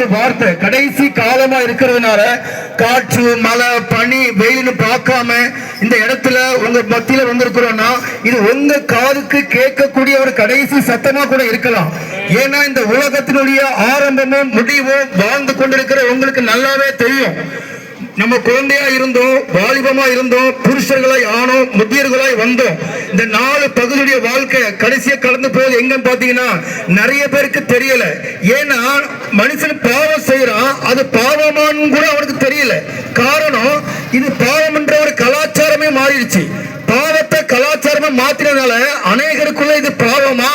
ஒரு வார்த்தை. கடைசி காலமா இருக்கிறதுனால காற்று மழை பனி வெயில்னு பார்க்காம இந்த இடத்துல உங்க மத்தியில வந்திருக்கிறோம்னா இது உங்க காதுக்கு கேட்கக்கூடிய ஒரு கடைசி சத்தமா கூட இருக்கலாம். ஏன்னா இந்த உலகத்தினுடைய ஆரம்பமும் முடிவும் வாழ்ந்து கொண்டிருக்கிற உங்களுக்கு நல்லாவே தெரியும். நம்ம குழந்தையா இருந்தோம், வாலிபமா இருந்தோம், புருஷர்களாய் ஆனோம், முதியர்களாய் வந்தோம். இந்த 4 பகுதியுடைய வாழ்க்கை கடைசியா கடந்து போகுது எங்கன்னு பாத்தீங்கன்னா நிறைய பேருக்கு தெரியல. ஏன்னா மனுஷன் பாவம் செய்யறான், அது பாவமானு கூட அவனுக்கு தெரியல. காரணம் இது பாவம் என்ற ஒரு கலாச்சாரமே மாறிடுச்சு. பாவத்தை கலாச்சாரமா மாத்தினதால அநேகருக்குள்ள இது பாவமா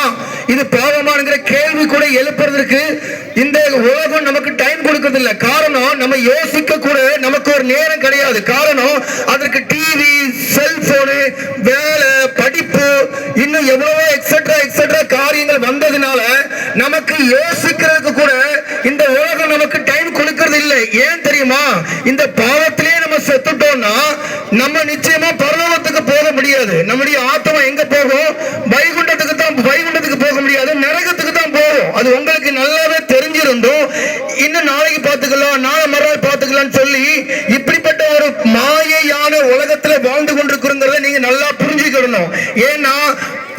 இது பாவமாங்கிற கேள்வி கூட எழுப்புறதுக்கு இந்த உலகம் நமக்கு டைம் கொடுக்கறது இல்ல. காரணம் நம்ம யோசிக்க கூட நமக்கு ஒரு நேரம் கிடையாது. காரணம் அதற்கு டிவி, செல்போனு, வேலை, படிப்பு, இன்னும் எவ்வளவோ எக்ஸெட்ரா காரியங்கள் வந்ததுனால நமக்கு யோசிக்கிறதுக்கு கூட இந்த உலகம் நமக்கு டைம் கொடுக்கறது இல்லை. ஏன் தெரியுமா? இந்த பாவத்திலே நம்ம செத்துட்டோம்னா நம்ம நிச்சயமா பரலோகத்துக்கு போக முடியாது. நம்முடைய ஆத்மா எங்க போகும்? வைகுண்டத்துக்கு போக முடியாது, நரகத்துக்கு தான் போகும். அது உங்களுக்கு நல்லாவே தெரிஞ்சிருந்தோம். இன்னும் நாளைக்கு பார்த்துக்கலாம், நாளை மறுநாள் பார்த்துக்கலாம்னு சொல்லி இப்படிப்பட்ட ஒரு மாயையான உலகத்துல வாழ்ந்து கொண்டிருக்கிறோங்கிறத நீங்க நல்லா புரிஞ்சுக்கணும். ஏன்னா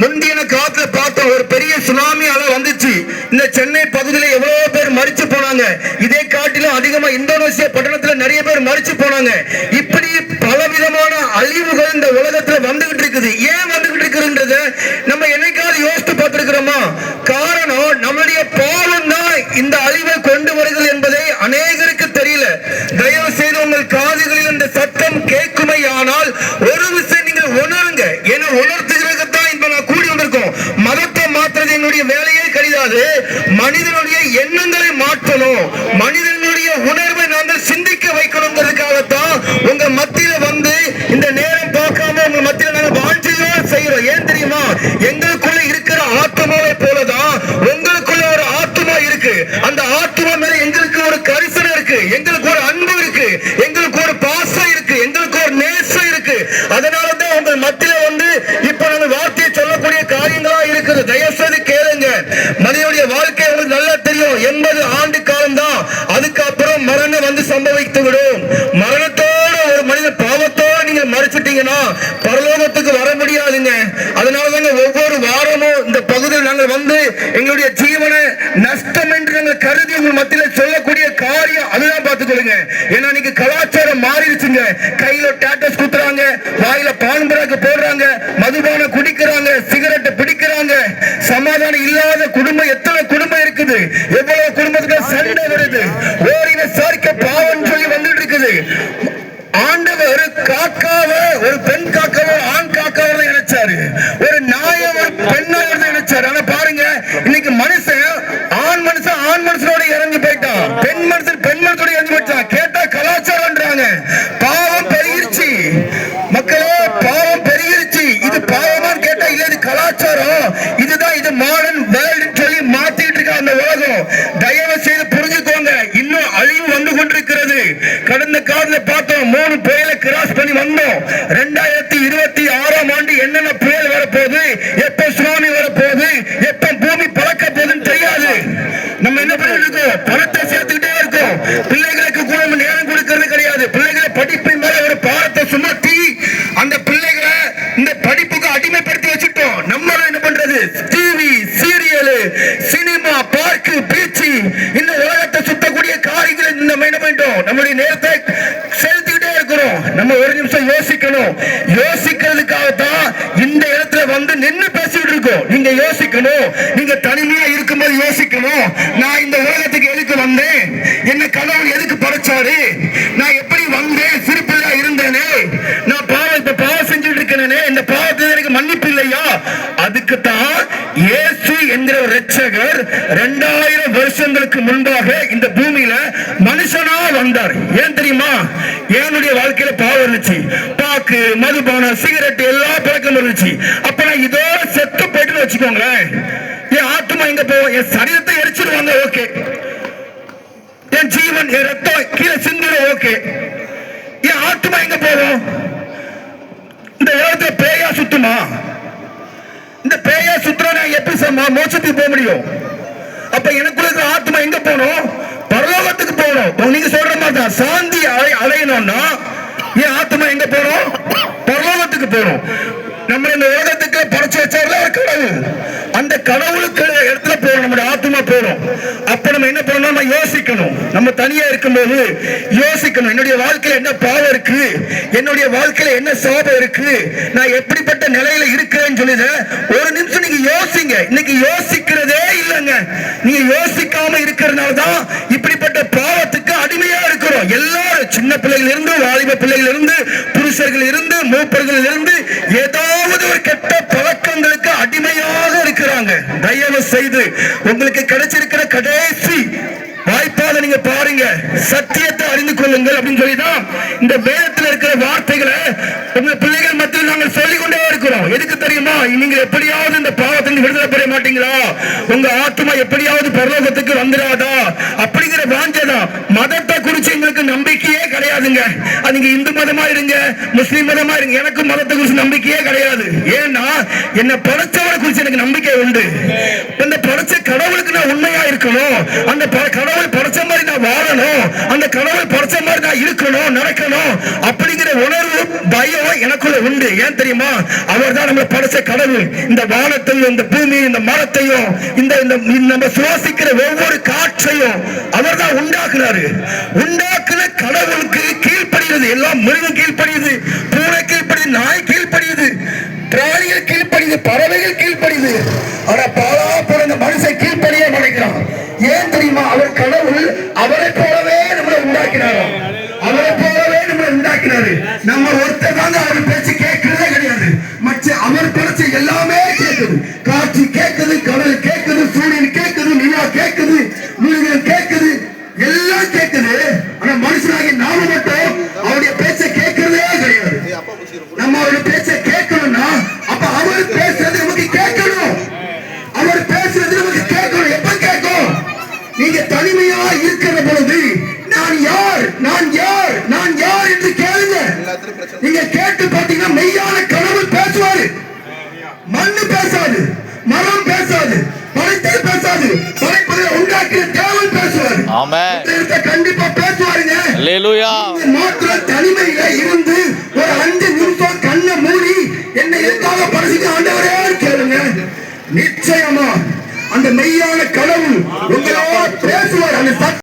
முந்தின காலத்துல பார்த்தோம், ஒரு பெரிய சுனாமி அலை வந்துச்சு. இந்த சென்னை பகுதியில் எவ்வளவு பேர் மரிச்சு போனாங்க. இதே காட்டிலும் அதிகமா இந்தோனேசியா பட்டணத்துல நிறைய பேர் மரிச்சு போனாங்க. இப்படி பலவிதமான அழிவுகள் இந்த உலகத்துல வந்துகிட்டு இருக்குது. ஏன் வந்துகிட்டு இருக்குதுன்றத நம்ம என்னைக்காவது யோசித்து பார்த்திருக்கிறோமா? காரணம் நம்மளுடைய பாவம் தான் இந்த அழிவை கொண்டு வருகிறது என்பதை அநேகருக்கு தெரியல. தயவு செய்து உங்கள் காதுகளில் இந்த சத்தம் கேட்குமே ஆனால் ஒரு விஷயம் நீங்கள் உணருங்க. ஏன்னா உணர்த்துகிறதுக்கு இப்ப நான் கூடி வந்திருக்கோம். மதத்தை மாற்றுறது என்னுடைய வேலையே கிடையாது. மனிதனுடைய எண்ணங்களை மாற்றணும், மனிதனுடைய உணர்வை நாங்கள் சிந்திக்க வைக்கணுங்கிறதுக்காகத்தான் உங்க மத்தியில வந்து இந்த நேரம் பார்க்காம உங்க மத்தியில நாங்கள் வாஞ்சியோ செய்யறோம். ஏன் தெரியுமா? எங்களுக்குள்ள இருக்கிற ஆத்மாவை போலதான் உங்களுக்குள்ள ஒரு ஆத்மா இருக்கு. அந்த ஆத்மா மேல எங்களுக்கு ஒரு கரிசனை இருக்கு, எங்களுக்கு ஒரு அன்பு இருக்கு, எங்களுக்கு ஒரு பாசம் இருக்கு, எங்களுக்கு ஒரு நேசம் இருக்கு. அதனாலதான் உங்கள் மத்தியில வந்து இப்ப நம்ம வார்த்தையை சொல்லக்கூடிய காரியங்களா இருக்குது. தயவுசெய்து கேளுங்க. மனிதனுடைய வாழ்க்கை உங்களுக்கு நல்லா தெரியும். 80 ஆண்டு காலம் தான். அதுக்கப்புறம் மரணம் வந்து சம்பவித்து விடும். மரணத்தோட ஒரு மனித பாவத்தோட நீங்க மறைச்சிட்டீங்கன்னா பரலோகத்துக்கு வர முடியாதுங்க. அதனாலதாங்க ஒவ்வொரு வாரமும் இந்த பகுதியில் நாங்கள் வந்து எங்களுடைய ஜீவனை நஷ்டம் என்று நாங்கள் கருதி உங்கள் மத்தியில சொல்லக்கூடிய காரியம் அதுதான் பார்த்துக்கொள்ளுங்க. ஏன்னா நீங்க கலாச்சாரம் மாறிடுச்சுங்க. கையில டாட்டஸ் குத்துறாங்க, வாயில பான்பராக்கு போடுறாங்க, மதுபான குடிக்கிறாங்க, சிகரெட் பிடிக்கிறாங்க. சமாதானம் இல்லாத குடும்பம் எத்தனை குடும்பம் இருக்குது? எவ்வளவு குடும்பத்துக்கு சண்டை வருது, ஓரின சார்க்க பாவம் சொல்லி வந்துட்டு இருக்குது. ஆண்டவர் காக்காவ ஒரு பெண் காக்காவோ ஆண் காக்காவோ நினைச்சாரு, ஒரு நாய ஒரு பெண்ணா நினைச்சாரு. ஆனா பாருங்க, இன்னைக்கு மனுஷன் ஆண் மனுஷனோட இறங்கி போயிட்டான், பெண் மனுஷனோட இறங்கி போயிட்டான். கேட்டா கலாச்சாரம்ன்றாங்க. பாவம் பெருகிருச்சு மக்களே, பாவம் பெருகிருச்சு. இது பாவமான்னு கேட்டா இல்ல, இது கலாச்சாரம், இதுதான் இது மாடர்ன் வேர்ல்டு சொல்லி மாத்திட்டு இருக்க அந்த உலகம். தயவு செய்து புரிஞ்சுக்கோங்க. இன்னும் அழிவு வந்து கொண்டிருக்கிறது. கடந்த காலத்துல பார்த்தோம், 3 புயலை கிராஸ் பண்ணி வந்தோம். 2026ஆம் ஆண்டு என்னென்ன புயல் வரப்போகுது, எப்ப சுனாமி வரப்போகுது, எப்ப பூமி பறக்க போகுதுன்னு தெரியாது. நம்ம என்ன பண்ணிட்டு இருக்கோம்? பணத்தை சேர்த்துக்கிட்டே இருக்கோம். பிள்ளைகளுக்கு கூட நம்ம நேரம் கொடுக்கறது கிடையாது. பிள்ளைகளை படிப்பின் மேல ஒரு பாரத்தை சுமத்தி அந்த பிள்ளைகளை இந்த படிப்புக்கு அடிமைப்படுத்தி வச்சுட்டோம். நம்ம என்ன பண்றது? TV, serial, cinema, park, beach, இந்த உலகத்தை சுத்தக்கூடிய காரியங்களை நம்ம என்ன பண்ணிட்டோம்? நம்முடைய நேரத்தை செலுத்திக்கிட்டே இருக்கிறோம். நம்ம ஒரு நிமிஷம் யோசிக்கணும். யோசிக்கிறதுக்காகத்தான் இந்த இடத்துல வந்து நின்று பேசிட்டு இருக்கோம். நீங்க யோசிக்கணும். நீங்க தனிமையா இருக்கும்போது யோசிக்கணும். நான் இந்த உலகத்துக்கு எதுக்கு வந்தேன்? என்ன கடவுள் எதுக்கு படைச்சாரு? நான் எப்படி வந்தேன்? சிரிப்பில்லா இருந்தேனே, நான் பாவம் செஞ்சுட்டு இருக்கேனே, இந்த பாவத்தில் எனக்கு மன்னிப்பு இல்லையா? அதுக்குத்தான் இயேசு என்கிற ரட்சகர் 2000 வருஷங்களுக்கு முன்பாக இந்த பூமியில மனுஷனா வந்தார். ஏன் தெரியுமா? என்னுடைய வாழ்க்கையில பாவம் இருந்துச்சு, பாக்கு, மதுபானம், சிகரெட் எல்லா பழக்கம் இருந்துச்சு. அப்ப நான் இதோட செத்து போயிட்டு வச்சுக்கோங்களேன், என் ஆத்மா எங்க போவோம்? என் சரீரத்தை எரிச்சிடுவாங்க, ஓகே. என் ஜீவன், என் ரத்தம் கீழே சிந்துட, ஓகே. என் ஆத்மா எங்க போவோம்? இந்த உலகத்துல பேயா சுத்துமா? இந்த பேயா சுத்துறா எப்படி மோட்சத்துக்கு போக முடியும்? அப்ப எனக்குள்ள ஆத்மா எங்க போகணும்? பரலோக இருக்கணும்னா என் ஆத்மா எங்க போறோம்? பரலோகத்துக்கு போறோம். நம்ம இந்த உலகத்துக்கு படைச்சு வச்சார்ல கடவுள், அந்த கடவுளுக்கு இடத்துல போறோம், நம்முடைய ஆத்மா போறோம். அப்ப நம்ம என்ன பண்ணணும்? நம்ம யோசிக்கணும். நம்ம தனியா இருக்கும்போது யோசிக்கணும், என்னுடைய வாழ்க்கையில என்ன பாவம் இருக்கு, என்னுடைய வாழ்க்கையில என்ன சாபம் இருக்கு, நான் எப்படிப்பட்ட நிலையில இருக்கிறேன்னு சொல்லி ஒரு நிமிஷம் நீங்க யோசிங்க. இன்னைக்கு யோசிக்கிறதே இல்லைங்க. நீங்க யோசிக்காம இருக்கிறதுனாலதான் இப்படிப்பட்ட பாவத்துக்கு அடிமையா இருக்கிறோம். எல்லாரும் சின்ன பிள்ளைகள் இருந்து, வாலிப பிள்ளைகள் இருந்து, புருஷர்கள் இருந்து, மூப்பர்கள் இருந்து ஏதாவது ஒரு கெட்ட பழக்கங்களுக்கு அடிமையாக இருக்கிறாங்க. தயவு செய்து உங்களுக்கு கிடைச்சிருக்கிற கடைசி வாய்ப்பாக நீங்க பாருங்க, சத்தியத்தை அறிந்து கொள்ளுங்கள் அப்படின்னு சொல்லிதான் இந்த வேதத்தில் இருக்கிற வார்த்தைகளை உங்க பிள்ளைகள் மத்தியில் நாங்கள் சொல்லிக் கொண்டே இருக்கிறோம். எதுக்கு தெரியுமா? நீங்க எப்படியாவது இந்த பாவத்திலிருந்து விடுதலை பெற மாட்டீங்களா, உங்க ஆத்மா எப்படியாவது பரலோகத்துக்கு வந்துடாதா அப்படிங்கிற வாஞ்சதான். மதத்தை குறிச்சு எங்களுக்கு நம்பிக்கையே கிடையாதுங்க. நீங்க இந்து மதமா இருங்க, முஸ்லீம் மதமா இருங்க, எனக்கு மதத்தை குறிச்சு நம்பிக்கையே கிடையாது. ஏன்னா என்ன படைச்சவரை குறிச்சு எனக்கு நம்பிக்கை உண்டு. இந்த படைச்ச கடவுளுக்கு நான் உண்மையா இருக்கணும், அந்த கடவுள் படைச்ச மாதிரி நான் வாழணும், அந்த கடவுள் படைச்ச மாதிரி நான் இருக்கணும், நடக்கணும் அப்படிங்கிற உணர்வு பயம் எனக்குள்ள உண்டு. ஏன் தெரியுமா? அவர் தான் நம்மளை படைச்ச கடவுள். இந்த வானத்தையும், இந்த பூமியும், இந்த மரத்தையும், இந்த நம்ம சுவாசிக்கிற ஒவ்வொரு காற்றையும் அவர் தான் உண்டாக்குறாரு. உண்டாக்குன கடவுளுக்கு கீழ்ப்படியுது. எல்லாம் மிருகம் கீழ்ப்படியுது, பூனை கீழ்ப்படியுது, நாய் கீழ்ப்படியுது, பிராணிகள் கீழ்ப்படியுது, பறவைகள் கீழ்ப்படியுது. ஆனா பாலா பிறந்த மனுஷன் கீழ்ப்படியே நினைக்கிறான். ஏன் தெரியுமா? அவர் கடவுள் அவரை போலவே நம்மளை உண்டாக்கினாரோ, அவரை போலவே நம்மளை உண்டாக்கினாரு. நம்ம ஒருத்தர் தாங்க அவர் பேச்சு கேட்கிறதே கிடையாது. மற்ற அவர் படைச்ச எல்லாமே கேட்குது. காட்சி கேட்குது, கடல் கேட்குது, சூரியன் கேட்குது, நிலா கேட்குது, மிருகம் கேட்குது, எல்லாம் கேட்குது. ஆனா மனுஷனாகி நாம மட்டும் அவருடைய பேச்சை கேட்கிறதே கிடையாது. நம்ம அவருடைய பேச்சை கேட்கணும்னா அப்ப அவர் பேசுறது நமக்கு கேட்கணும். அவர் பேசுறது நமக்கு கேட்கணும். எப்ப கேட்கும்? நீங்க தனிமையா இருக்கிற பொழுது நான் யார், நான் யார், நான் யார் என்று கேளுங்க. நீங்க கேட்டு பார்த்தீங்கன்னா மெய்யான கடவுள் பேசுவாரு. மண்ணு பேசாது, மரம் பேசாது, படைத்தது பேசாது, படைப்பதை உண்டாக்கிய தேவன் பேசுவாரு. கண்டிப்பா பேசுவாருங்க. மாத்திரம் தனிமையில இருந்து ஒரு 5 நிமிஷம் கண்ணை மூடி என்னை எதுக்காக படைச்சு ஆண்டவரே கேளுங்க. நிச்சயமா அந்த மெய்யான